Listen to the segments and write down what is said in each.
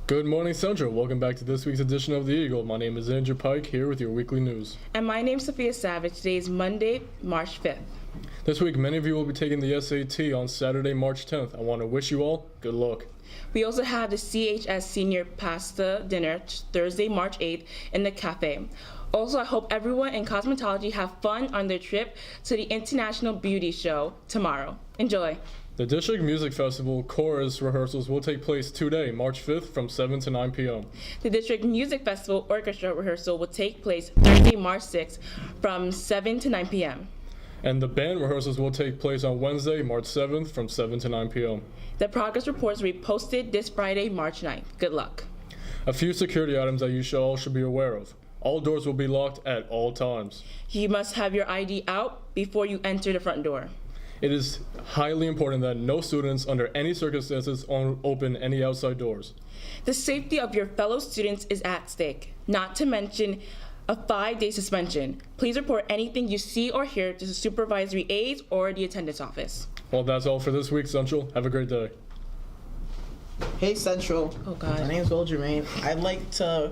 Good morning, Central. Welcome back to this week's edition of The Eagle. My name is Andrew Pike, here with your weekly news. And my name's Sophia Savage. Today is Monday, March 5th. This week, many of you will be taking the SAT on Saturday, March 10th. I want to wish you all good luck. We also have the CHS Senior Pasta Dinner Thursday, March 8th in the cafe. Also, I hope everyone in cosmetology have fun on their trip to the International Beauty Show tomorrow. Enjoy. The District Music Festival chorus rehearsals will take place today, March 5th from 7 to 9 p.m. The District Music Festival orchestra rehearsal will take place Thursday, March 6th from 7 to 9 p.m. And the band rehearsals will take place on Wednesday, March 7th from 7 to 9 p.m. The progress reports will be posted this Friday, March 9th. Good luck. A few security items that you all should be aware of. All doors will be locked at all times. You must have your ID out before you enter the front door. It is highly important that no students under any circumstances open any outside doors. The safety of your fellow students is at stake, not to mention a 5-day suspension. Please report anything you see or hear to the supervisory aides or the attendance office. Well, that's all for this week, Central. Have a great day. Hey Central. Oh God. My name is Will Jermaine. I'd like to.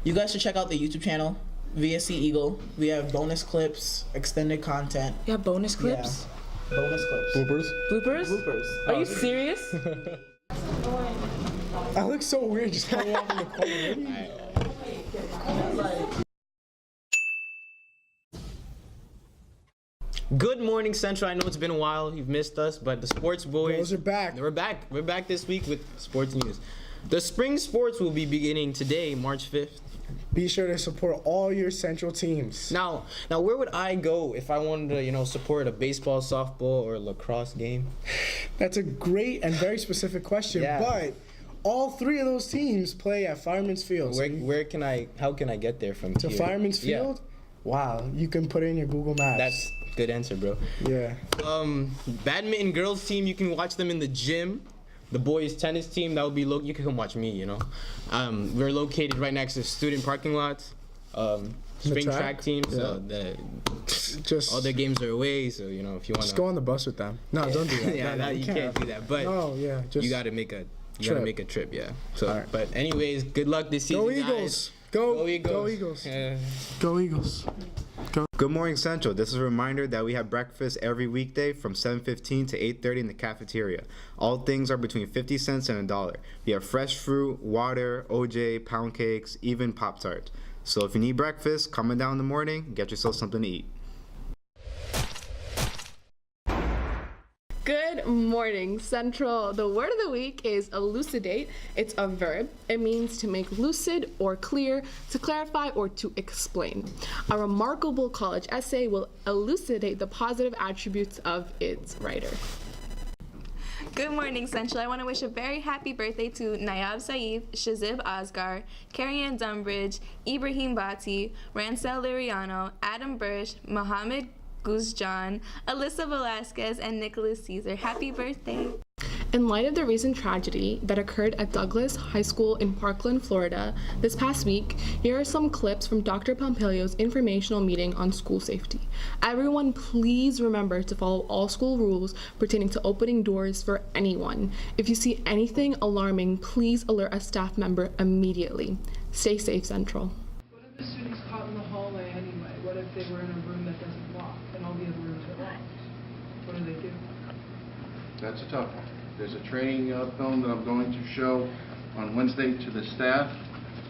You guys should check out the YouTube channel, VSC Eagle. We have bonus clips, extended content. You have bonus clips? Yeah. Bonus clips. Bloopers? Bloopers? Bloopers. Are you serious? I look so weird just coming off in the corner. Good morning, Central. I know it's been a while. You've missed us, but the sports boys. Those are back. We're back. We're back this week with sports news. The spring sports will be beginning today, March 5th. Be sure to support all your Central teams. Now, where would I go if I wanted to, support a baseball, softball, or lacrosse game? That's a great and very specific question, Yeah. but all three of those teams play at Fireman's Field. How can I get there from To here? Fireman's Yeah. Field? Wow, you can put it in your Google Maps. That's good answer, bro. Yeah. Badminton girls team, you can watch them in the gym. The boys tennis team, that would be you can come watch me, We're located right next to student parking lots. Spring track team, so all their games are away, so if you want to Just go on the bus with them. No, don't do that. yeah, No, you can't do that. But just you gotta make a trip, yeah. So All right. but anyways, good luck this season. Go Eagles. Guys. Go Eagles. Go Eagles. Yeah. Go Eagles. Good morning, Central. This is a reminder that we have breakfast every weekday from 7:15 to 8:30 in the cafeteria. All things are between 50 cents and $1. We have fresh fruit, water, OJ, pound cakes, even Pop-Tarts. So if you need breakfast, come down in the morning, get yourself something to eat. Good morning, Central. The word of the week is elucidate. It's a verb. It means to make lucid or clear, to clarify or to explain. A remarkable college essay will elucidate the positive attributes of its writer. Good morning, Central. I want to wish a very happy birthday to Nayab Saeed, Shazib Asghar, Carrie-Ann Dunbridge, Ibrahim Bhatti, Rancel Liriano, Adam Bursch, Mohammed Guzjan, Alyssa Velasquez, and Nicholas Caesar. Happy birthday. In light of the recent tragedy that occurred at Douglas High School in Parkland, Florida, this past week, here are some clips from Dr. Pompeo's informational meeting on school safety. Everyone, please remember to follow all school rules pertaining to opening doors for anyone. If you see anything alarming, please alert a staff member immediately. Stay safe, Central. What if the students caught in the hallway anyway? What if they were in a room that doesn't lock and all the other rooms are locked? What do they do? That's a tough one. There's a training film that I'm going to show on Wednesday to the staff,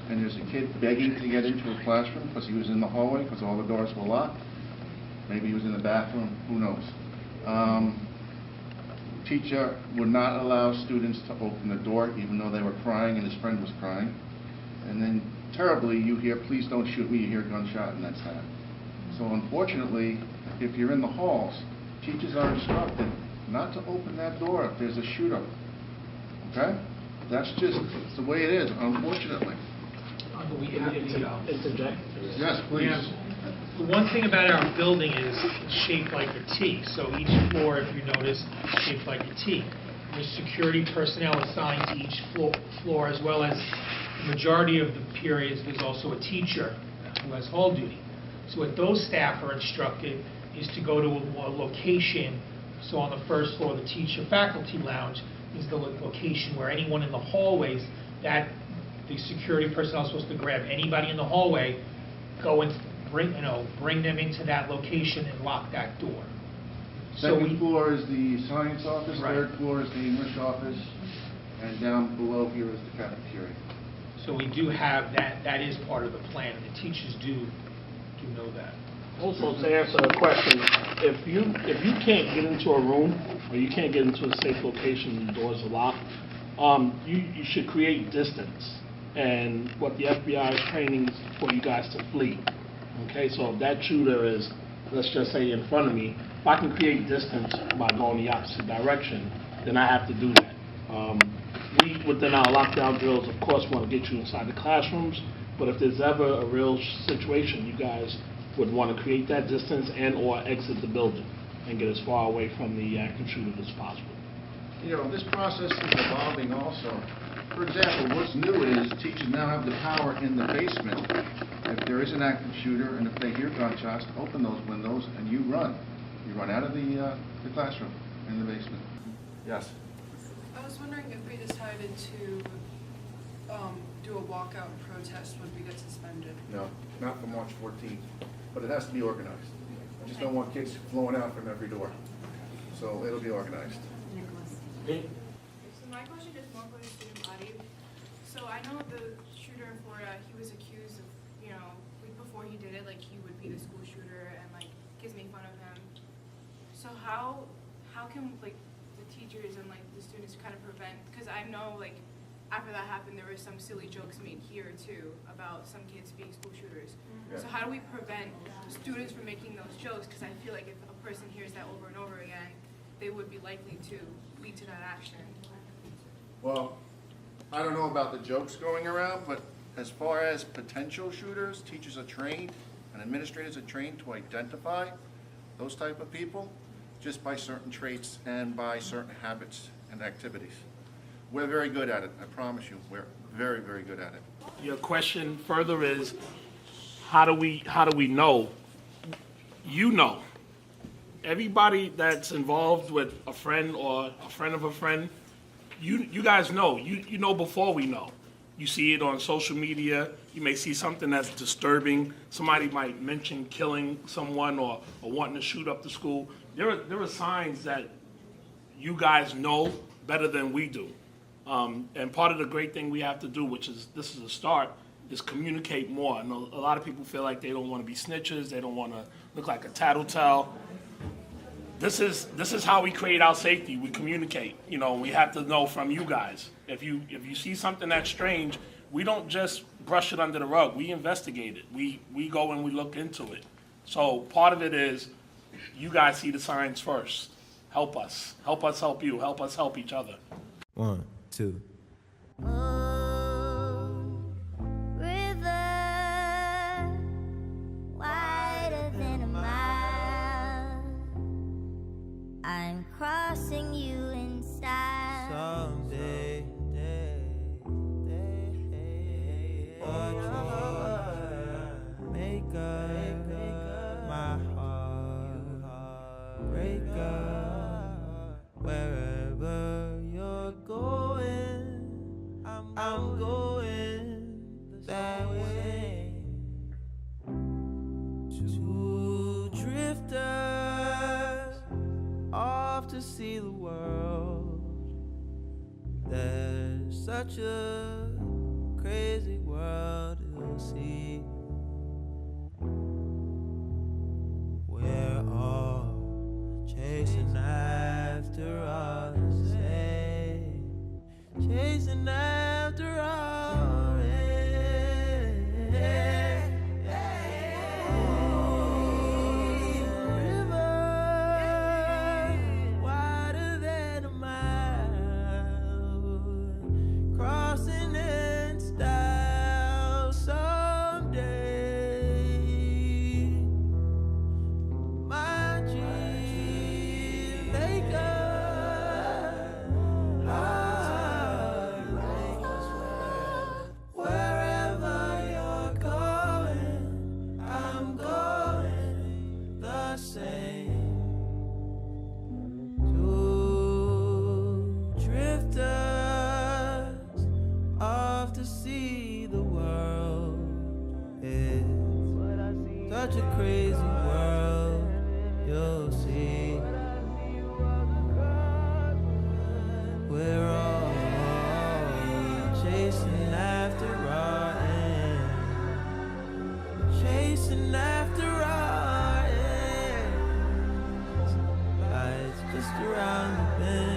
and there's a kid begging to get into a classroom because he was in the hallway because all the doors were locked. Maybe he was in the bathroom, who knows. Teacher would not allow students to open the door even though they were crying and his friend was crying. And then terribly you hear, please don't shoot me, you hear a gunshot, and that's that. So unfortunately, if you're in the halls, teachers are instructed not to open that door if there's a shooter. Okay? That's just the way it is, unfortunately. Interject? Yes, please. Yeah. The one thing about our building is it's shaped like a T. So each floor, if you notice, is shaped like a T. There's security personnel assigned to each floor, as well as the majority of the periods, there's also a teacher who has hall duty. So what those staff are instructed is to go to a location. So on the first floor, the teacher faculty lounge is the location where anyone in the hallways that the security personnel is supposed to grab anybody in the hallway, go and bring them into that location and lock that door. Second floor is the science office, Right. third floor is the English office, and down below here is the cafeteria. So we do have that, that is part of the plan, and the teachers do know that. Also, to answer the question, if you can't get into a room or you can't get into a safe location and the doors are locked, you should create distance. And what the FBI is training is for you guys to flee. Okay, so if that shooter is, let's just say, in front of me, if I can create distance by going the opposite direction, then I have to do that. We, within our lockdown drills, of course, want to get you inside the classrooms, but if there's ever a real situation, you guys would want to create that distance and or exit the building and get as far away from the active shooter as possible. You know, this process is evolving also. For example, what's new is teachers now have the power in the basement. If there is an active shooter and if they hear gunshots, open those windows and you run. You run out of the classroom in the basement. Yes? I was wondering if we decided to do a walkout protest, would we get suspended? No, not for March 14th, but it has to be organized. I just don't want kids flowing out from every door. So it'll be organized. So my question is more for the student body. So I know the shooter in Florida, he was accused of, week before he did it, like he would be the school shooter and like kids make fun of him. So how can like the teachers and like the students kind of prevent, because I know like after that happened there were some silly jokes made here too about some kids being school shooters. Yeah. So how do we prevent students from making those jokes? Because I feel like if a person hears that over and over again, they would be likely to lead to that action. Well, I don't know about the jokes going around, but as far as potential shooters, teachers are trained and administrators are trained to identify those type of people just by certain traits and by certain habits and activities. We're very good at it, I promise you. We're very, very good at it. Your question further is, how do we know? You know. Everybody that's involved with a friend or a friend of a friend, you guys know. You know before we know. You see it on social media. You may see something that's disturbing. Somebody might mention killing someone or wanting to shoot up the school. There are signs that you guys know better than we do. And part of the great thing we have to do, which is, this is a start, is communicate more. And a lot of people feel like they don't want to be snitches. They don't want to look like a tattletale. This is how we create our safety. We communicate. We have to know from you guys. If you see something that's strange, we don't just brush it under the rug. We investigate it. We go and we look into it. So part of it is, you guys see the signs first. Help us. Help us help you. Help us help each other. 1, 2. I'm crossing you in style. Someday, make up my heart, break up wherever you're going. I'm going that way. Two drifters off to see the world. There's such a crazy world to see. We're all chasing after all the same, chasing after all. Such a crazy world, you'll see. We're all chasing after our end. Chasing after our end. Lights just around the bend.